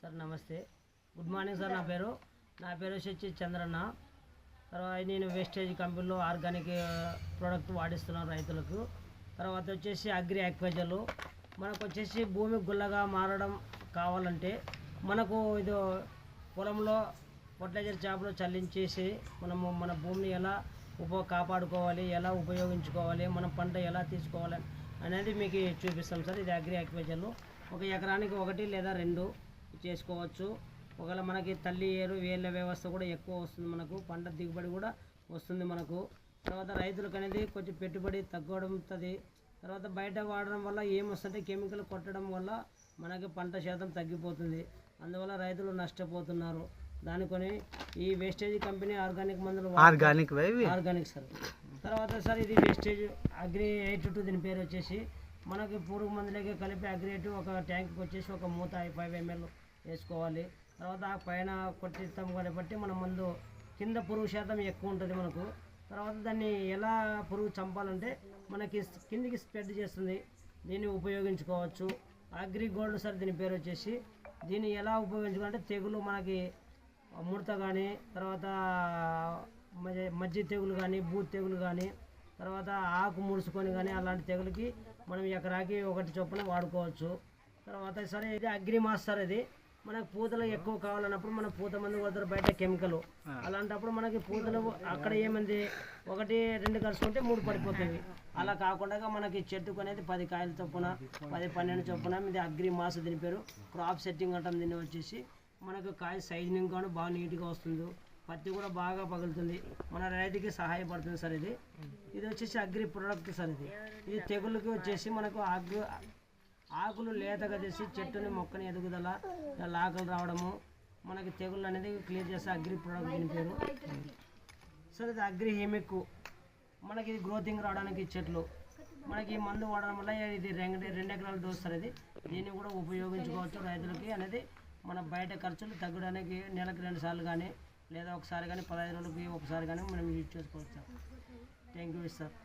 Sir నమస్తే, good morning sir. నా పేరు వచ్చి చంద్రన్న. తర్వాత నేను వేస్టేజ్ కంపెనీలో ఆర్గానిక్ ప్రోడక్ట్ వాడిస్తున్నాను రైతులకు. తర్వాత వచ్చేసి అగ్రి యాక్వేజర్లు మనకు వచ్చేసి భూమి గుల్లగా మారడం కావాలంటే మనకు ఇది పొలంలో ఫర్టిలైజర్ చేపలు చల్లించేసి మనము మన భూమిని ఎలా కాపాడుకోవాలి, ఎలా ఉపయోగించుకోవాలి, మన పంట ఎలా తీసుకోవాలి అనేది మీకు చూపిస్తాం సార్. ఇది అగ్రి యాక్వేజర్లు ఒక ఎకరానికి 1 లేదా 2 చేసుకోవచ్చు. ఒకవేళ మనకి తల్లి ఏరు వేళ్ళ వ్యవస్థ కూడా ఎక్కువ వస్తుంది, మనకు పంట దిగుబడి కూడా వస్తుంది మనకు. తర్వాత రైతులకు అనేది కొంచెం పెట్టుబడి తగ్గడంతుంది. తర్వాత బయట వాడడం వల్ల ఏమొస్తుంటే కెమికల్ కొట్టడం వల్ల మనకి పంట శాతం తగ్గిపోతుంది, అందువల్ల రైతులు నష్టపోతున్నారు. దానికొని ఈ వేస్టేజ్ కంపెనీ ఆర్గానిక్ మందులు ఆర్గానిక్ సార్. తర్వాత సార్ ఇది వేస్టేజ్ అగ్రి 82 దీని పేరు వచ్చేసి మనకి పురుగు మందులకి కలిపి అగ్రి 82 ఒక ట్యాంక్కి వచ్చేసి ఒక మూత 5 ml వేసుకోవాలి. తర్వాత ఆ పైన కొట్టిస్తాం కాబట్టి మన మందు కింద పురుగు శాతం ఎక్కువ ఉంటుంది మనకు. తర్వాత దాన్ని ఎలా పురుగు చంపాలంటే మనకి కిందికి స్ప్రెడ్ చేస్తుంది, దీన్ని ఉపయోగించుకోవచ్చు. అగ్రి గోల్డ్ సార్ దీని పేరు వచ్చేసి. దీన్ని ఎలా ఉపయోగించుకోవాలంటే తెగులు మనకి ముడత కానీ, తర్వాత మజ్జి తెగులు కానీ, బూత్ తెగులు కానీ, తర్వాత ఆకు ముడుచుకొని కానీ అలాంటి తెగులకి మనం ఎకరాకి 1 చొప్పున వాడుకోవచ్చు. తర్వాత సరే ఇది అగ్రి మాస్టర్. ఇది మనకు పూతలు ఎక్కువ కావాలన్నప్పుడు మన పూత మందు కొడతారు బయట కెమికల్, అలాంటప్పుడు మనకి పూతలు అక్కడ ఏమైంది 1, 2 కలుసుకుంటే 3 పడిపోతాయి. అలా కాకుండా మనకి చెట్టుకు అనేది 10 కాయల చొప్పున 10, 12 చొప్పున ఇది అగ్రి మాస్ దీని పేరు. క్రాప్ సెట్టింగ్ అంటాం దీన్ని వచ్చేసి. మనకు కాయ సైజనింగ్ కానీ బాగా నీట్గా వస్తుంది, పత్తి కూడా బాగా పగులుతుంది, మన రైతుకి సహాయపడుతుంది సార్. ఇది వచ్చేసి అగ్రి ప్రొడక్ట్ సార్. ఇది తెగుళ్ళకి వచ్చేసి మనకు ఆకులు లేతగా చేసి చెట్టుని మొక్కని ఎదుగుదల ఆకులు రావడము మనకి తెగుళ్ళు అనేది క్లియర్ చేస్తే అగ్రి ప్రొడక్ట్ దీని పేరు సార్. ఇది అగ్రి హెమిక్ మనకి ఇది గ్రోతింగ్ రావడానికి చెట్లు మనకి ఈ మందు వాడడం వల్ల ఇది 2 ఎకరాల డోస్ సార్. దీన్ని కూడా ఉపయోగించుకోవచ్చు రైతులకి అనేది. మన బయట ఖర్చులు తగ్గడానికి నెలకు 2 సార్లు కానీ లేదా ఒకసారి కానీ 15 రోజులకి ఒకసారి కానీ మనం యూజ్ చేసుకోవచ్చు. Thank you sir.